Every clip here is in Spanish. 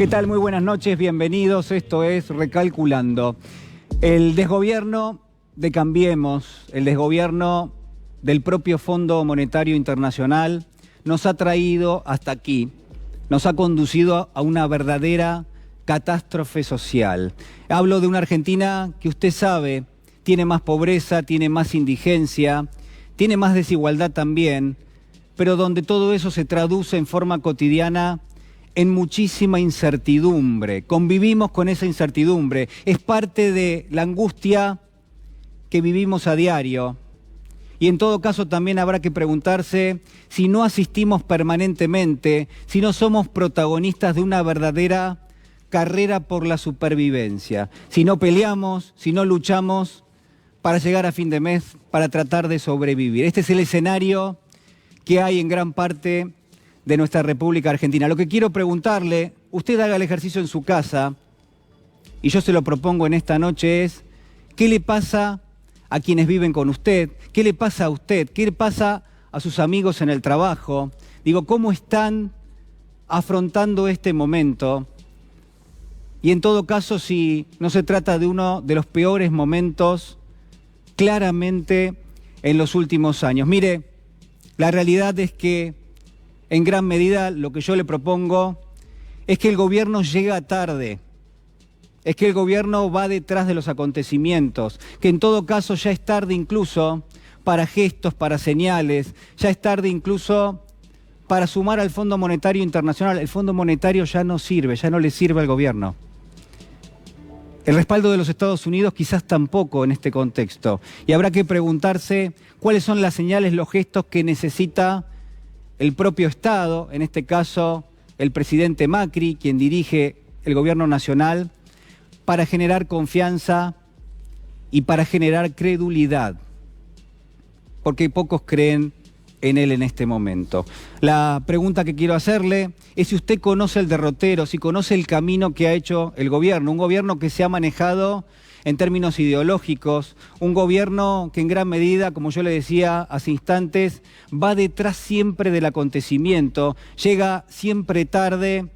¿Qué tal? Muy buenas noches, bienvenidos. Esto es Recalculando. El desgobierno de Cambiemos, el desgobierno del propio Fondo Monetario Internacional nos ha traído hasta aquí, nos ha conducido a una verdadera catástrofe social. Hablo de una Argentina que usted sabe, tiene más pobreza, tiene más indigencia, tiene más desigualdad también, pero donde todo eso se traduce en forma cotidiana en muchísima incertidumbre. Convivimos con esa incertidumbre. Es parte de la angustia que vivimos a diario. Y en todo caso también habrá que preguntarse si no asistimos permanentemente, si no somos protagonistas de una verdadera carrera por la supervivencia, si no peleamos, si no luchamos para llegar a fin de mes, para tratar de sobrevivir. Este es el escenario que hay en gran parte de nuestra República Argentina. Lo que quiero preguntarle, usted haga el ejercicio en su casa, y yo se lo propongo en esta noche, es ¿qué le pasa a quienes viven con usted? ¿Qué le pasa a usted? ¿Qué le pasa a sus amigos en el trabajo? Digo, ¿cómo están afrontando este momento? Y en todo caso, si no se trata de uno de los peores momentos claramente en los últimos años. Mire, la realidad es que en gran medida lo que yo le propongo es que el gobierno llega tarde, es que el gobierno va detrás de los acontecimientos, que en todo caso ya es tarde incluso para gestos, para señales, ya es tarde incluso para sumar al Fondo Monetario Internacional. El Fondo Monetario ya no sirve, ya no le sirve al gobierno. El respaldo de los Estados Unidos quizás tampoco en este contexto. Y habrá que preguntarse cuáles son las señales, los gestos que necesita el propio Estado, en este caso el presidente Macri, quien dirige el gobierno nacional, para generar confianza y para generar credulidad, porque pocos creen en él en este momento. La pregunta que quiero hacerle es si usted conoce el derrotero, si conoce el camino que ha hecho el gobierno, un gobierno que se ha manejado en términos ideológicos, un gobierno que en gran medida, como yo le decía hace instantes, va detrás siempre del acontecimiento, llega siempre tarde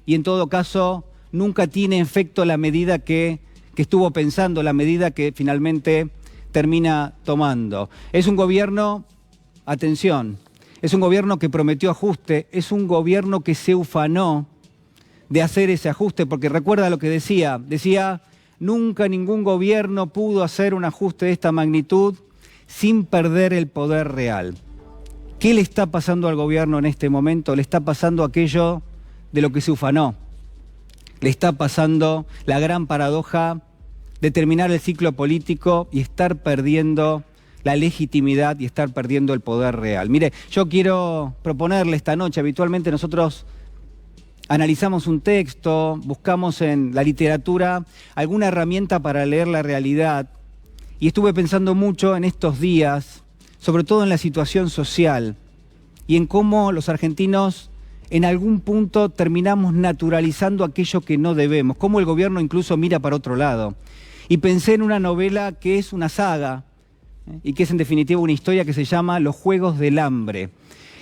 y en todo caso nunca tiene efecto la medida que estuvo pensando, la medida que finalmente termina tomando. Es un gobierno, atención, es un gobierno que prometió ajuste, es un gobierno que se ufanó de hacer ese ajuste, porque recuerda lo que decía, nunca ningún gobierno pudo hacer un ajuste de esta magnitud sin perder el poder real. ¿Qué le está pasando al gobierno en este momento? Le está pasando aquello de lo que se ufanó. Le está pasando la gran paradoja de terminar el ciclo político y estar perdiendo la legitimidad y estar perdiendo el poder real. Mire, yo quiero proponerle esta noche, habitualmente nosotros analizamos un texto, buscamos en la literatura alguna herramienta para leer la realidad y estuve pensando mucho en estos días, sobre todo en la situación social y en cómo los argentinos en algún punto terminamos naturalizando aquello que no debemos, cómo el gobierno incluso mira para otro lado. Y pensé en una novela que es una saga y que es en definitiva una historia que se llama Los Juegos del Hambre.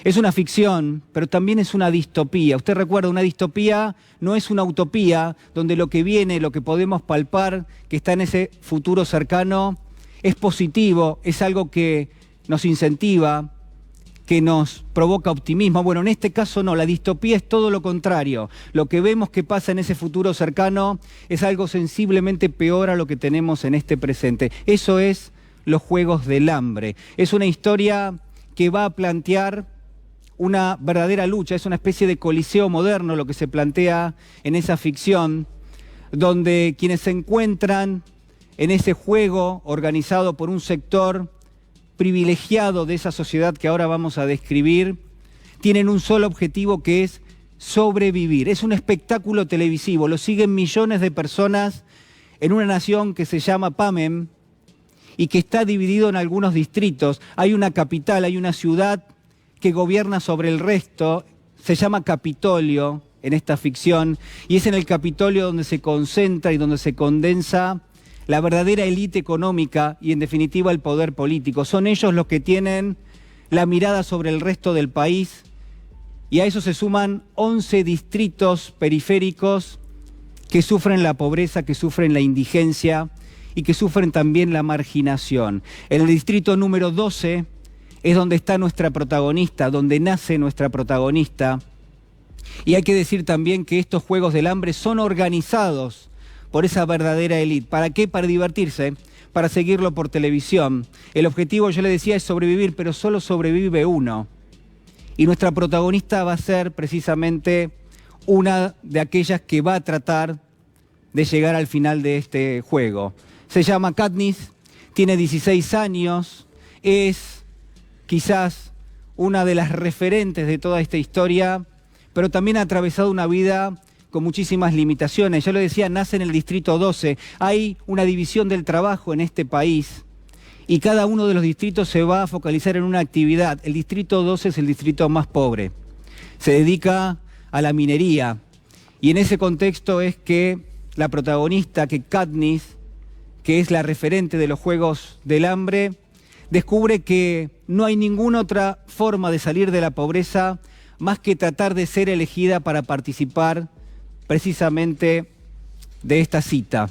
Es una ficción, pero también es una distopía. Usted recuerda, una distopía no es una utopía donde lo que viene, lo que podemos palpar, que está en ese futuro cercano, es positivo, es algo que nos incentiva, que nos provoca optimismo. Bueno, en este caso no, la distopía es todo lo contrario. Lo que vemos que pasa en ese futuro cercano es algo sensiblemente peor a lo que tenemos en este presente. Eso es Los Juegos del Hambre. Es una historia que va a plantear una verdadera lucha, es una especie de coliseo moderno lo que se plantea en esa ficción, donde quienes se encuentran en ese juego organizado por un sector privilegiado de esa sociedad que ahora vamos a describir, tienen un solo objetivo que es sobrevivir. Es un espectáculo televisivo, lo siguen millones de personas en una nación que se llama Pamem y que está dividido en algunos distritos. Hay una capital, hay una ciudad que gobierna sobre el resto, se llama Capitolio en esta ficción, y es en el Capitolio donde se concentra y donde se condensa la verdadera élite económica y en definitiva el poder político. Son ellos los que tienen la mirada sobre el resto del país y a eso se suman 11 distritos periféricos que sufren la pobreza, que sufren la indigencia y que sufren también la marginación. El distrito número 12 es donde está nuestra protagonista, donde nace nuestra protagonista. Y hay que decir también que estos Juegos del Hambre son organizados por esa verdadera élite. ¿Para qué? Para divertirse, para seguirlo por televisión. El objetivo, yo le decía, es sobrevivir, pero solo sobrevive uno. Y nuestra protagonista va a ser precisamente una de aquellas que va a tratar de llegar al final de este juego. Se llama Katniss, tiene 16 años, es quizás una de las referentes de toda esta historia, pero también ha atravesado una vida con muchísimas limitaciones. Yo lo decía, nace en el distrito 12, hay una división del trabajo en este país y cada uno de los distritos se va a focalizar en una actividad. El distrito 12 es el distrito más pobre, se dedica a la minería y en ese contexto es que la protagonista, que Katniss, que es la referente de los Juegos del Hambre, descubre que no hay ninguna otra forma de salir de la pobreza más que tratar de ser elegida para participar precisamente de esta cita.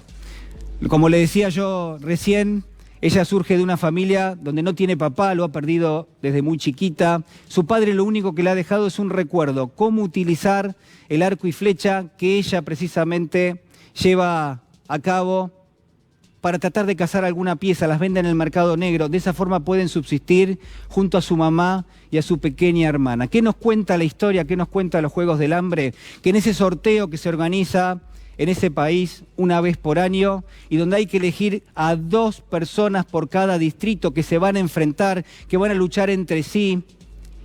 Como le decía yo recién, ella surge de una familia donde no tiene papá, lo ha perdido desde muy chiquita. Su padre lo único que le ha dejado es un recuerdo, cómo utilizar el arco y flecha que ella precisamente lleva a cabo para tratar de cazar alguna pieza, las vende en el mercado negro. De esa forma pueden subsistir junto a su mamá y a su pequeña hermana. ¿Qué nos cuenta la historia? ¿Qué nos cuenta los Juegos del Hambre? Que en ese sorteo que se organiza en ese país una vez por año y donde hay que elegir a 2 personas por cada distrito que se van a enfrentar, que van a luchar entre sí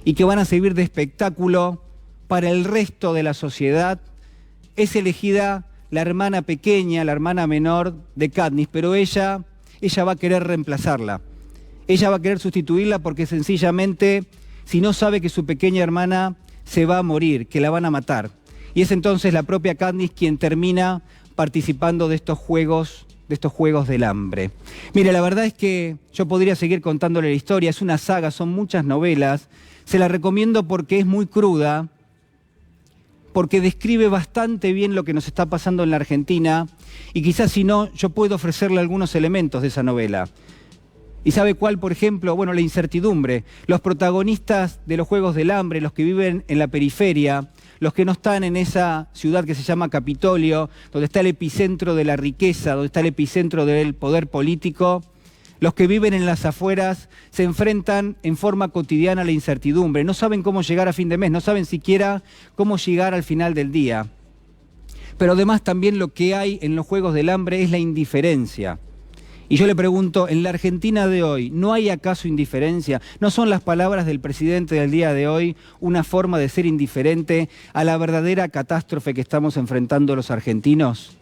y que van a servir de espectáculo para el resto de la sociedad, es elegida la hermana pequeña, la hermana menor de Katniss, pero ella va a querer reemplazarla. Ella va a querer sustituirla porque sencillamente, si no sabe que su pequeña hermana se va a morir, que la van a matar. Y es entonces la propia Katniss quien termina participando de estos Juegos del Hambre. Mire, la verdad es que yo podría seguir contándole la historia, es una saga, son muchas novelas, se la recomiendo porque es muy cruda, porque describe bastante bien lo que nos está pasando en la Argentina y quizás si no, yo puedo ofrecerle algunos elementos de esa novela. ¿Y sabe cuál, por ejemplo? Bueno, la incertidumbre. Los protagonistas de los Juegos del Hambre, los que viven en la periferia, los que no están en esa ciudad que se llama Capitolio, donde está el epicentro de la riqueza, donde está el epicentro del poder político, los que viven en las afueras se enfrentan en forma cotidiana a la incertidumbre, no saben cómo llegar a fin de mes, no saben siquiera cómo llegar al final del día. Pero además también lo que hay en los Juegos del Hambre es la indiferencia. Y yo le pregunto, en la Argentina de hoy, ¿no hay acaso indiferencia? ¿No son las palabras del presidente del día de hoy una forma de ser indiferente a la verdadera catástrofe que estamos enfrentando los argentinos?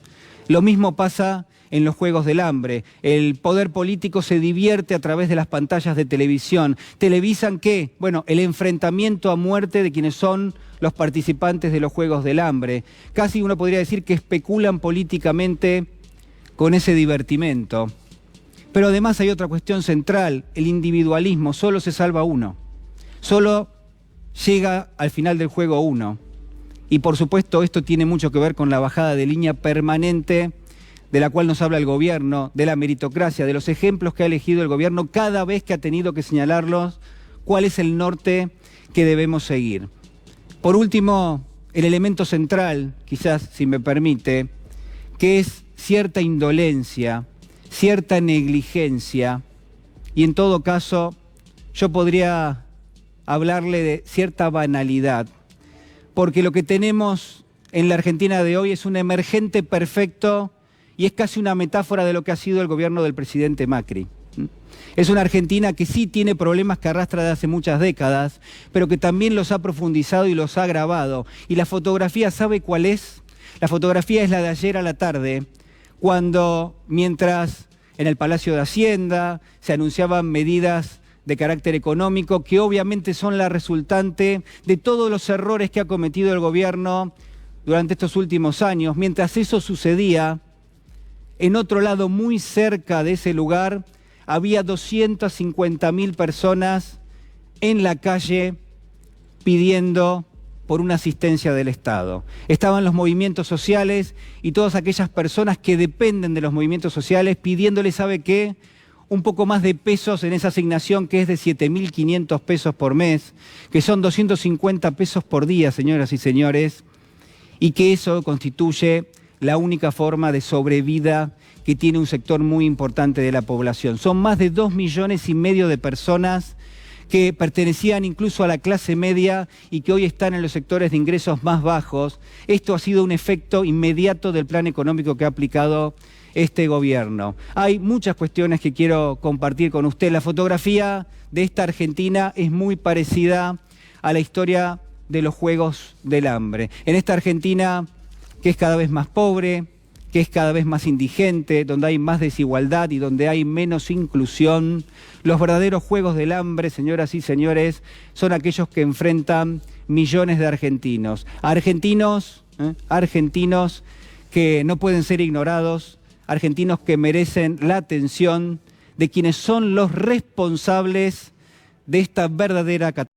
Lo mismo pasa en los Juegos del Hambre. El poder político se divierte a través de las pantallas de televisión. ¿Televisan qué? Bueno, el enfrentamiento a muerte de quienes son los participantes de los Juegos del Hambre. Casi uno podría decir que especulan políticamente con ese divertimento. Pero además hay otra cuestión central, el individualismo. Solo se salva uno. Solo llega al final del juego uno. Y por supuesto esto tiene mucho que ver con la bajada de línea permanente de la cual nos habla el gobierno, de la meritocracia, de los ejemplos que ha elegido el gobierno cada vez que ha tenido que señalarlos, cuál es el norte que debemos seguir. Por último, el elemento central, quizás si me permite, que es cierta indolencia, cierta negligencia, y en todo caso yo podría hablarle de cierta banalidad, porque lo que tenemos en la Argentina de hoy es un emergente perfecto y es casi una metáfora de lo que ha sido el gobierno del presidente Macri. Es una Argentina que sí tiene problemas que arrastra de hace muchas décadas, pero que también los ha profundizado y los ha agravado. Y la fotografía, ¿sabe cuál es? La fotografía es la de ayer a la tarde, cuando mientras en el Palacio de Hacienda se anunciaban medidas de carácter económico que obviamente son la resultante de todos los errores que ha cometido el gobierno durante estos últimos años. Mientras eso sucedía, en otro lado, muy cerca de ese lugar, había 250.000 personas en la calle pidiendo por una asistencia del Estado. Estaban los movimientos sociales y todas aquellas personas que dependen de los movimientos sociales pidiéndole, ¿sabe qué?, un poco más de pesos en esa asignación que es de 7.500 pesos por mes, que son 250 pesos por día, señoras y señores, y que eso constituye la única forma de sobrevida que tiene un sector muy importante de la población. Son más de 2,5 millones de personas que pertenecían incluso a la clase media y que hoy están en los sectores de ingresos más bajos. Esto ha sido un efecto inmediato del plan económico que ha aplicado este gobierno. Hay muchas cuestiones que quiero compartir con usted. La fotografía de esta Argentina es muy parecida a la historia de los Juegos del Hambre. En esta Argentina que es cada vez más pobre, que es cada vez más indigente, donde hay más desigualdad y donde hay menos inclusión, los verdaderos Juegos del Hambre, señoras y señores, son aquellos que enfrentan millones de argentinos. Argentinos que no pueden ser ignorados, argentinos que merecen la atención de quienes son los responsables de esta verdadera catástrofe.